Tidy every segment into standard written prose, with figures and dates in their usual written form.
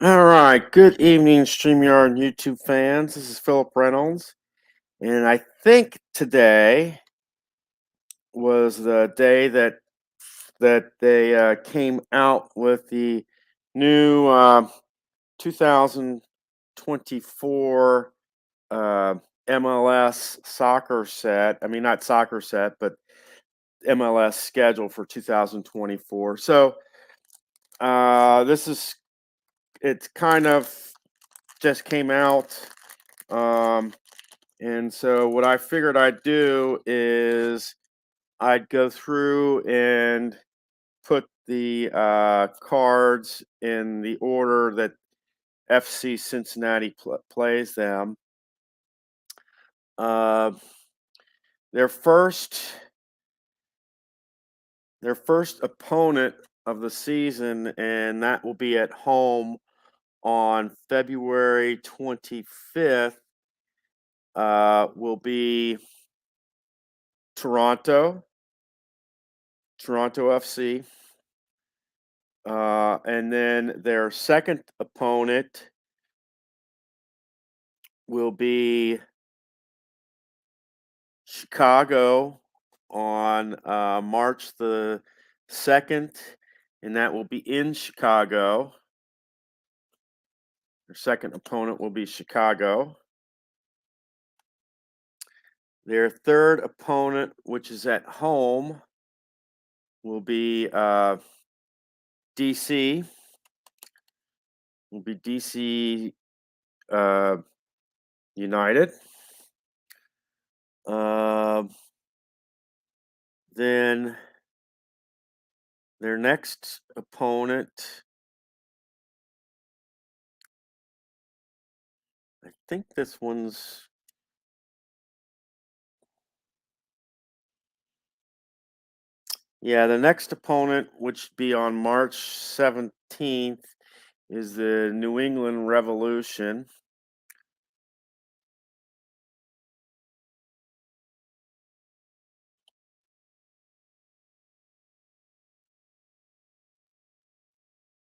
All right. Good evening, StreamYard and YouTube fans. This is Philip Reynolds. And I think today was the day that they came out with the new 2024 uh, MLS soccer set. I mean, not soccer set, but MLS schedule for 2024. So this is it's kind of just came out. Um, And so what I figured I'd do is I'd go through and put the cards in the order that FC Cincinnati plays them. Uh, their first their first opponent of the season, and that will be at home on February 25th. Will be Toronto, Toronto FC. And then their second opponent will be Chicago on March the 2nd, and that will be in Chicago. Their second opponent will be Chicago. Their third opponent, which is at home, will be DC. Will be DC United. Uh, then their next opponent, I think this one's the next opponent, which be on March 17th, is the New England Revolution.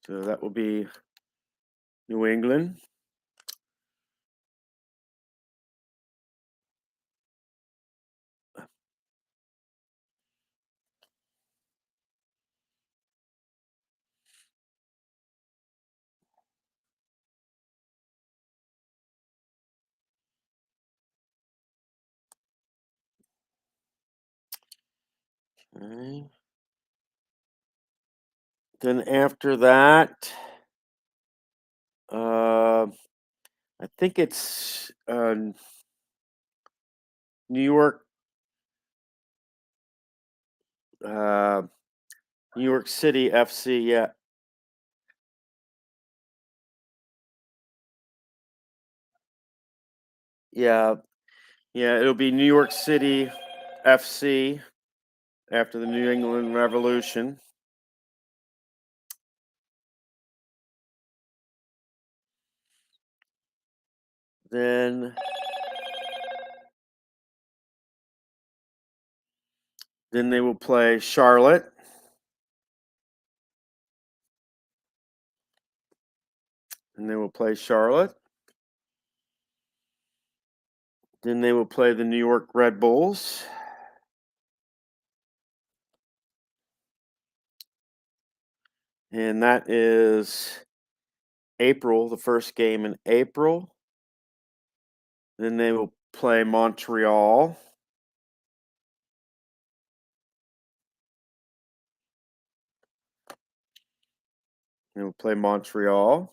So that will be New England. Okay. Then after that, uh, I think it's New York, uh, New York City FC. Yeah, yeah. It'll be New York City FC after the New England Revolution. Then they will play Charlotte. And they will play Charlotte. Then they will play the New York Red Bulls. And that is April, the first game in April. Then they will play Montreal. They will play Montreal.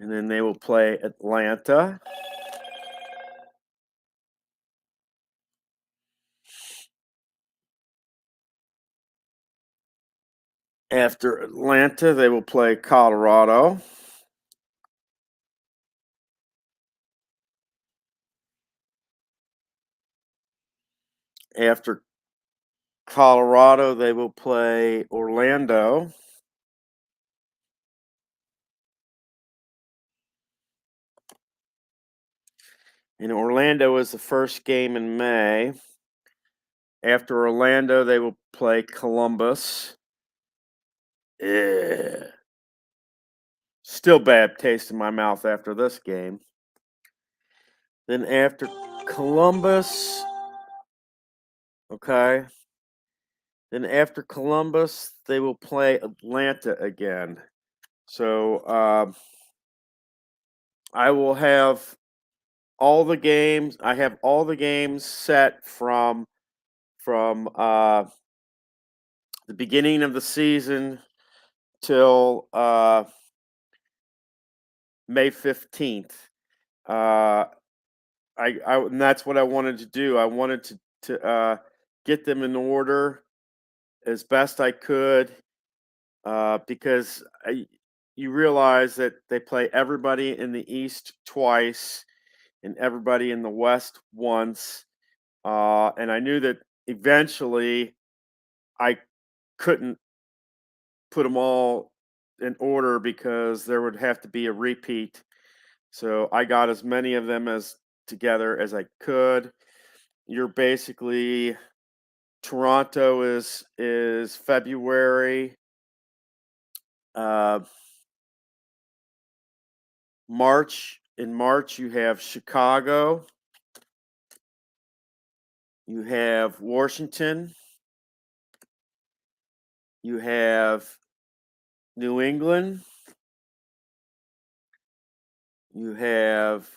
And then they will play Atlanta. After Atlanta, they will play Colorado. After Colorado, they will play Orlando. And Orlando is the first game in May. After Orlando, they will play Columbus. Yeah. Still bad taste in my mouth after this game. Then after Columbus, okay. Then after Columbus, they will play Atlanta again. So I will have all the games. I have all the games set from the beginning of the season till May 15th. Uh, and that's what I wanted to do. I wanted to get them in order as best I could because you realize that they play everybody in the East twice and everybody in the West once. And I knew that eventually I couldn't put them all in order because there would have to be a repeat. So I got as many of them as together as I could. You're basically Toronto is February. Uh, March, in March you have Chicago. You have Washington. You have New England. You have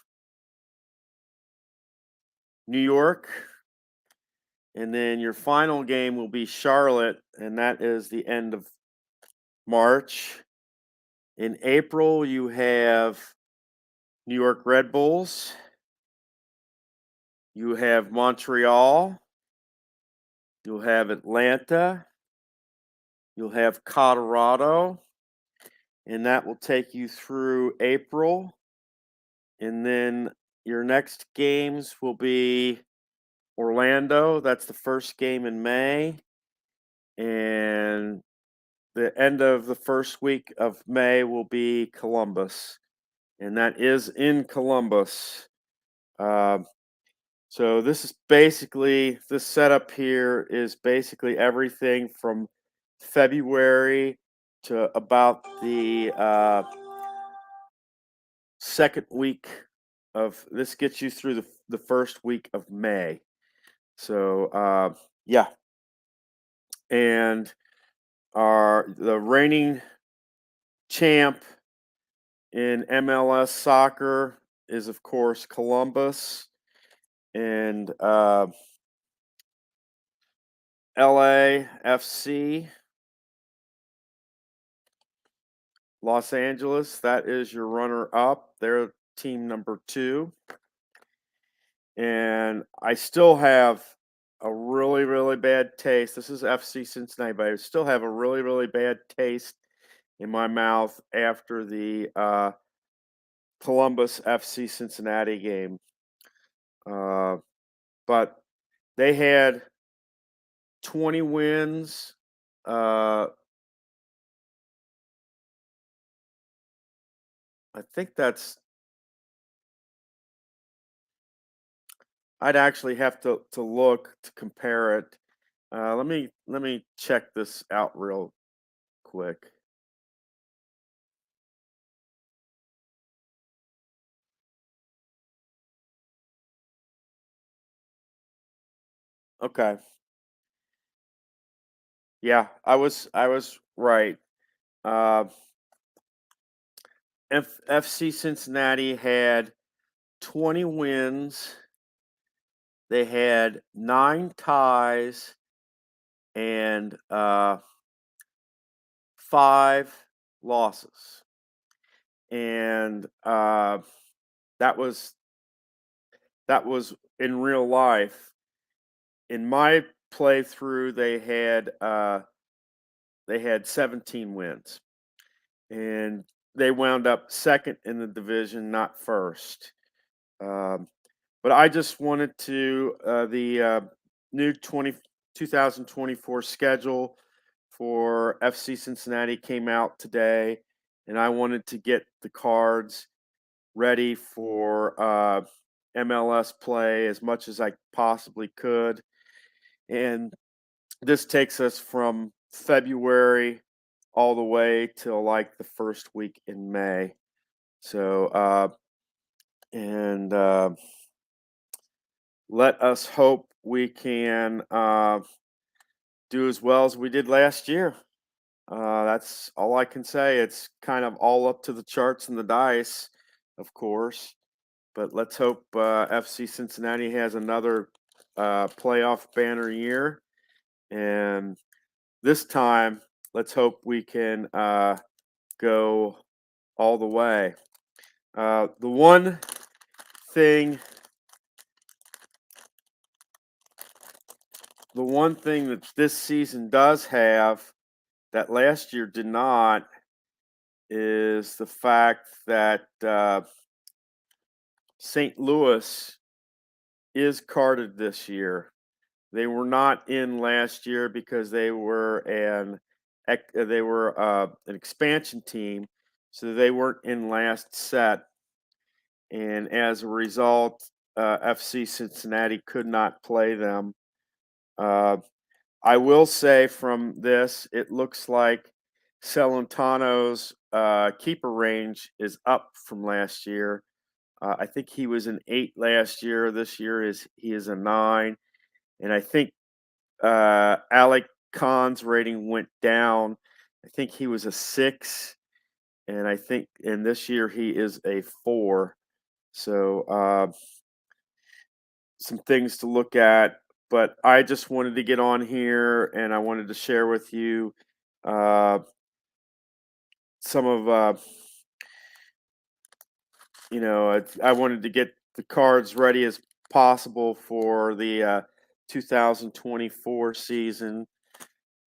New York. And then your final game will be Charlotte, and that is the end of March. In April, you have New York Red Bulls. You have Montreal. You'll have Atlanta. You'll have Colorado. And that will take you through April. And then your next games will be Orlando. That's the first game in May. And the end of the first week of May will be Columbus. And that is in Columbus. So this setup here is basically everything from February to about the second week of this gets you through the first week of May. So yeah, and the reigning champ in MLS soccer is of course Columbus, and LAFC, Los Angeles, that is your runner up. They're team number 2. And I still have a really, really bad taste. This is FC Cincinnati, but I still have a really, really bad taste in my mouth after the Columbus FC Cincinnati game. But they had 20 wins. I think I'd actually have to look to compare it. Let me check this out real quick. Okay. Yeah, I was right. Uh, FC Cincinnati had 20 wins. They had 9 ties and 5 losses. And that was that was in real life. In my playthrough, they had 17 wins, and they wound up second in the division, not first. Um, but I just wanted to the new 2024 schedule for FC Cincinnati came out today, and I wanted to get the cards ready for MLS play as much as I possibly could. And this takes us from February all the way till like the first week in May. So, and let us hope we can do as well as we did last year. That's all I can say. It's kind of all up to the charts and the dice, of course. But let's hope FC Cincinnati has another playoff banner year. And this time, let's hope we can go all the way. The one thing, that this season does have that last year did not is the fact that St. Louis is carded this year. They were not in last year because they were an expansion team, so they weren't in last set, and as a result, FC Cincinnati could not play them. Uh, I will say from this, it looks like Celentano's keeper range is up from last year. I think he was an 8 last year. This year he is a 9, and I think Alec Khan's rating went down. I think he was a 6, and I think in this year he is a 4. So some things to look at. But I just wanted to get on here and I wanted to share with you uh, some of I wanted to get the cards ready as possible for the 2024 season.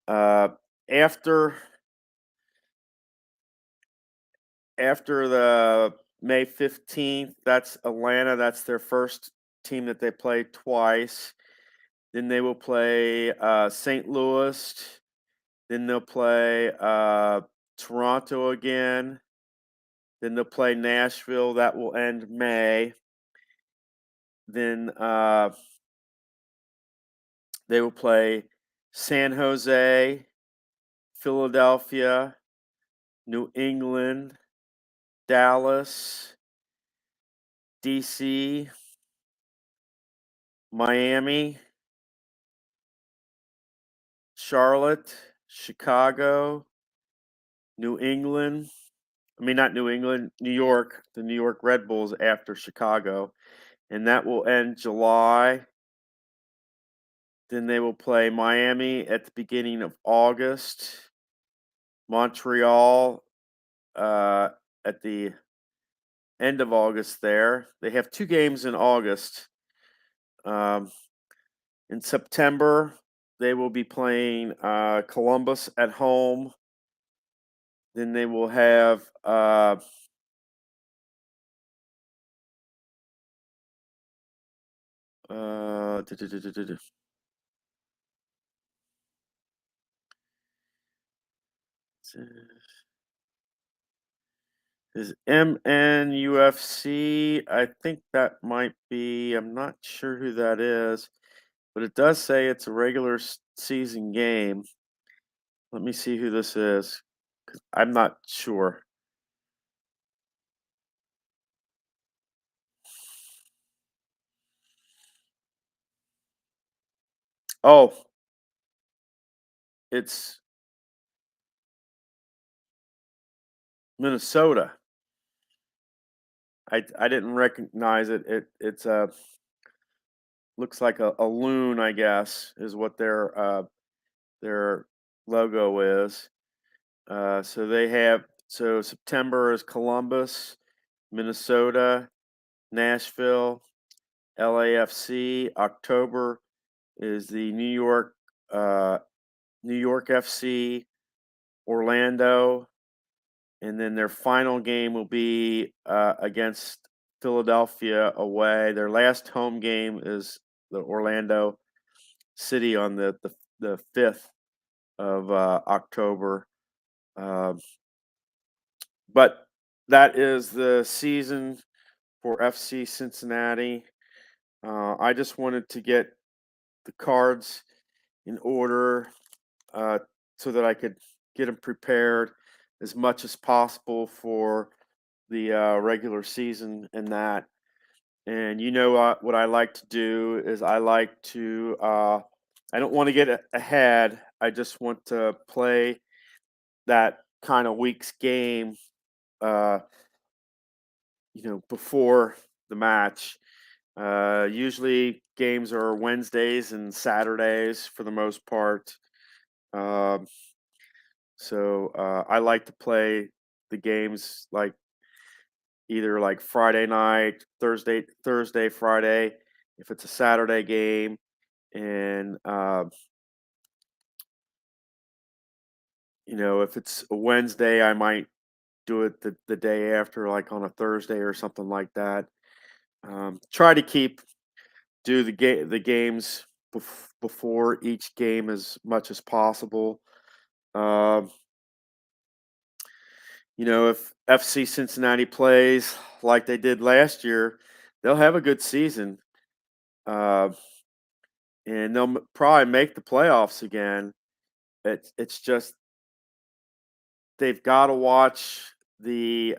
Uh, after after the May 15th, that's Atlanta. That's their first team that they play twice. Then they will play St. Louis. Then they'll play Toronto again. Then they'll play Nashville. That will end May. Then they will play San Jose, Philadelphia, New England, Dallas, DC, Miami, Charlotte, Chicago, New England. I mean, not New England, New York, the New York Red Bulls after Chicago. And that will end July. Then they will play Miami at the beginning of August, Montreal at the end of August there. They have 2 games in August. In September, they will be playing Columbus at home. Then they will have is MNUFC. I think that might be, I'm not sure who that is, but it does say it's a regular season game. Let me see who this is, 'cause I'm not sure. Oh, it's Minnesota. I didn't recognize it. It's a looks like a loon, I guess, is what their logo is. So September is Columbus, Minnesota, Nashville, LAFC. October is the New York FC, Orlando, and then their final game will be against Philadelphia away. Their last home game is the Orlando City on the 5th of October. Uh, but that is the season for FC Cincinnati. I just wanted to get the cards in order uh, so that I could get them prepared as much as possible for the regular season and that. And what I like to do is I like to I don't want to get ahead. I just want to play that kind of week's game, uh, before the match. Usually games are Wednesdays and Saturdays for the most part. Um, so I like to play the games like either like Friday night, Thursday, Friday, if it's a Saturday game, and if it's a Wednesday, I might do it the day after, like on a Thursday or something like that. Try to do the games before each game as much as possible. Um, if FC Cincinnati plays like they did last year, they'll have a good season, uh, and they'll probably make the playoffs again. It's just they've got to watch the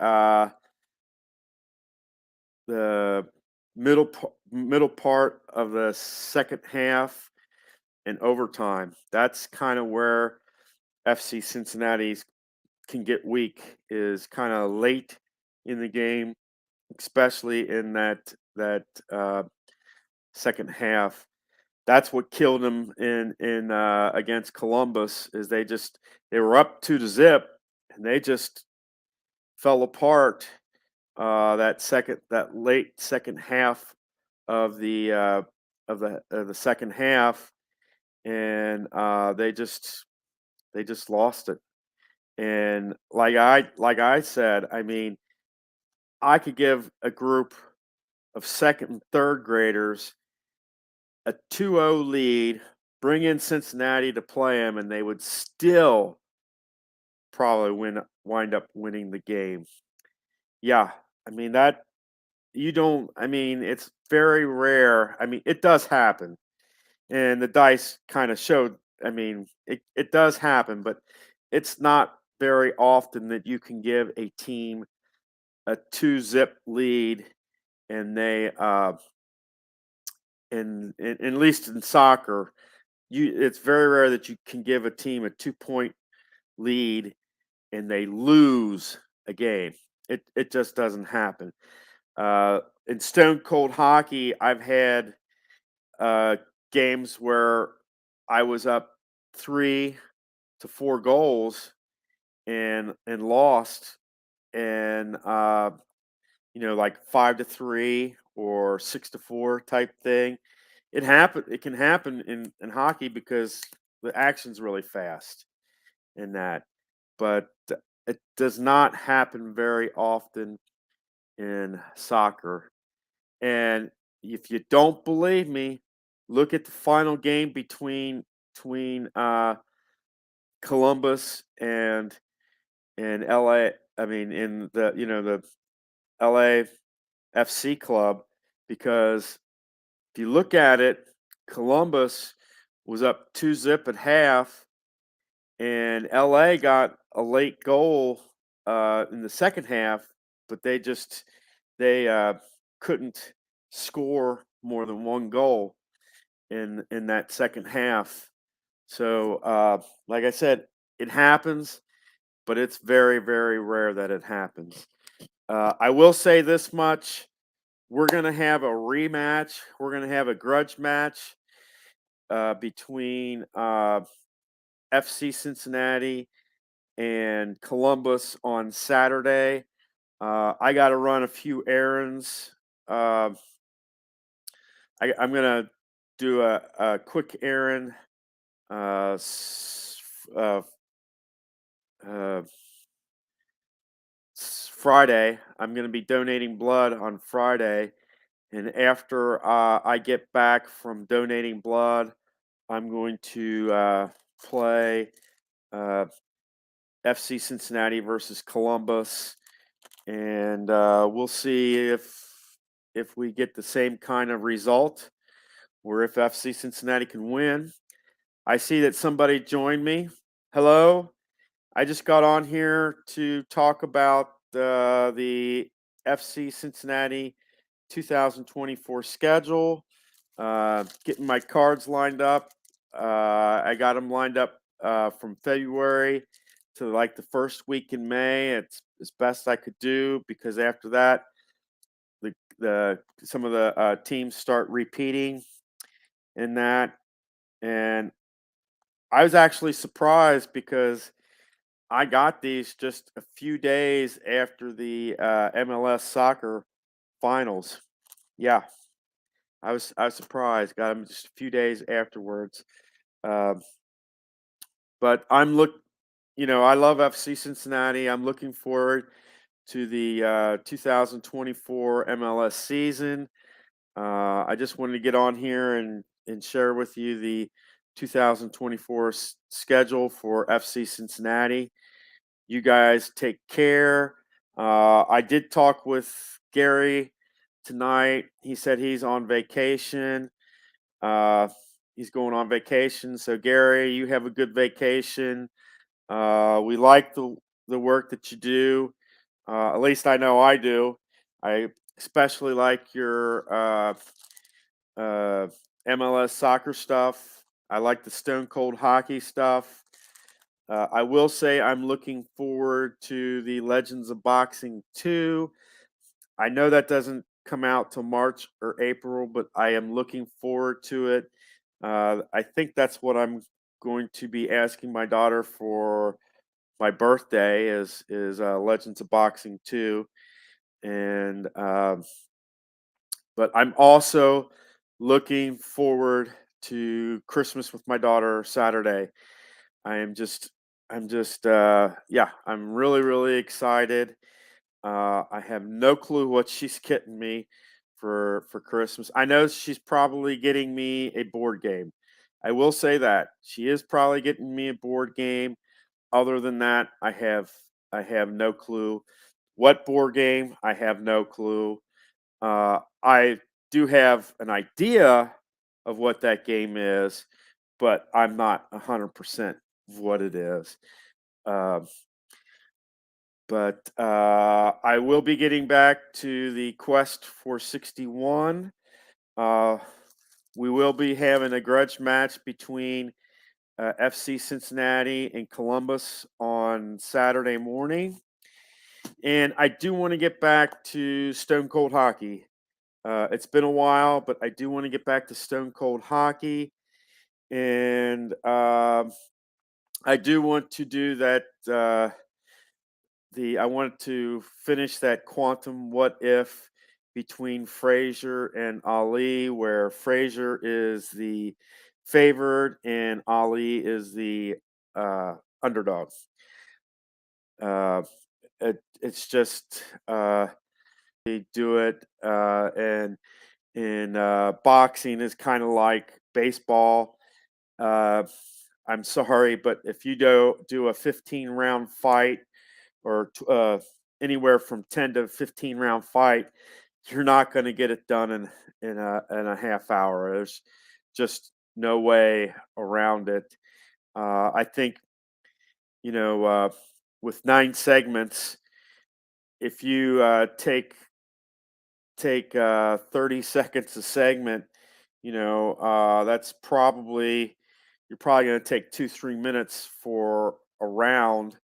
middle part of the second half and overtime. That's kind of where FC Cincinnati's can get weak, is kind of late in the game, especially in that second half. That's what killed them in against Columbus. Is they were up 2-0 and they just fell apart. That late second half of the second half, and they just lost it. And like I said, I mean, I could give a group of second and third graders a 2-0 lead, bring in Cincinnati to play them, and they would still probably wind up winning the game. Yeah, I mean that you don't. I mean, it's very rare. I mean, it does happen, and the dice kind of showed. I mean, it does happen, but it's not very often that you can give a team a 2-zip lead, and they in at least in soccer, it's very rare that you can give a team a 2-point lead and they lose a game. It just doesn't happen. In stone cold hockey, I've had uh, games where I was up 3 to 4 goals and lost, and like 5-3 or 6-4 type thing. It can happen in hockey because the action's really fast in that, but it does not happen very often in soccer. And if you don't believe me, look at the final game between Columbus and LA. I mean, in the LA FC club, because if you look at it, Columbus was up 2-zip at half, and LA got a late goal in the second half, but they couldn't score more than one goal in that second half. So, like I said, it happens, but it's very, very rare that it happens. I will say this much: we're gonna have a rematch. We're gonna have a grudge match between FC Cincinnati and Columbus on Saturday. I got to run a few errands. Uh, I'm gonna do a quick errand. Uh, s- uh, uh, Friday. I'm gonna be donating blood on Friday, and after I get back from donating blood, I'm going to play uh, FC Cincinnati versus Columbus, and we'll see if we get the same kind of result, or if FC Cincinnati can win. I see that somebody joined me. Hello, I just got on here to talk about the FC Cincinnati 2024 schedule. Getting my cards lined up. I got them lined up from February to like the first week in May. It's as best I could do because after that, the some of the teams start repeating in that. And I was actually surprised because I got these just a few days after the MLS soccer finals. Yeah, I was surprised. Got them just a few days afterwards. Um, but I love FC Cincinnati. I'm looking forward to the 2024 MLS season. I just wanted to get on here and share with you the 2024 schedule for FC Cincinnati. You guys take care. I did talk with Gary tonight. He said he's on vacation. Uh, he's going on vacation. So, Gary, you have a good vacation. We like the work that you do. At least I know I do. I especially like your uh, MLS soccer stuff. I like the Stone Cold hockey stuff. I will say I'm looking forward to the Legends of Boxing 2. I know that doesn't come out till March or April, but I am looking forward to it. I think that's what I'm going to be asking my daughter for my birthday is Legends of Boxing 2. And but I'm also looking forward to Christmas with my daughter Saturday. I am just yeah, I'm really, really excited. I have no clue what she's getting me for Christmas. I know she's probably getting me a board game. I will say that. She is probably getting me a board game. Other than that, I have no clue. What board game? I have no clue. I do have an idea of what that game is, but I'm not 100% what it is. Um, but I will be getting back to the Quest for 61. Uh, we will be having a grudge match between FC Cincinnati and Columbus on Saturday morning. And I do want to get back to Stone Cold Hockey. It's been a while, but I do want to get back to Stone Cold Hockey. And I do want to do that. I wanted to finish that quantum what if between Frazier and Ali, where Frazier is the favored and Ali is the underdog. Uh, it's just they do it, and in boxing is kind of like baseball. Uh, I'm sorry, but if you do a 15 round fight or anywhere from 10 to 15 round fight, you're not going to get it done in a half hour. There's just no way around it. I think you know with 9 segments, if you take 30 seconds a segment, that's probably you're probably going to take 2-3 minutes for a round.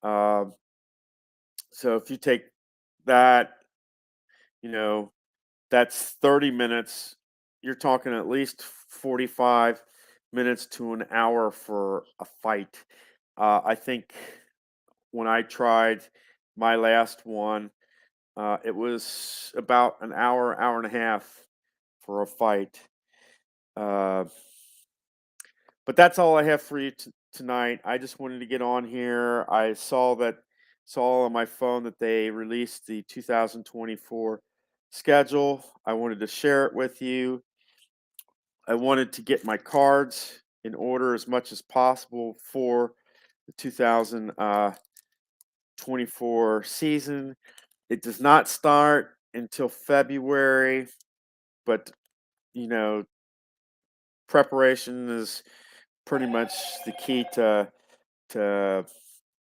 Um, so if you take that, you know, that's 30 minutes. You're talking at least 45 minutes to an hour for a fight. I think when I tried my last one, it was about an hour, hour and a half for a fight. Uh, but that's all I have for you tonight. I just wanted to get on here. I saw on my phone that they released the 2024 schedule. I wanted to share it with you. I wanted to get my cards in order as much as possible for the 2024 season. It does not start until February, but you know, preparation is pretty much the key to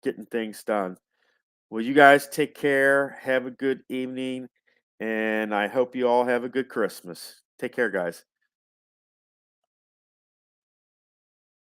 getting things done. Well, you guys take care. Have a good evening, and I hope you all have a good Christmas. Take care, guys.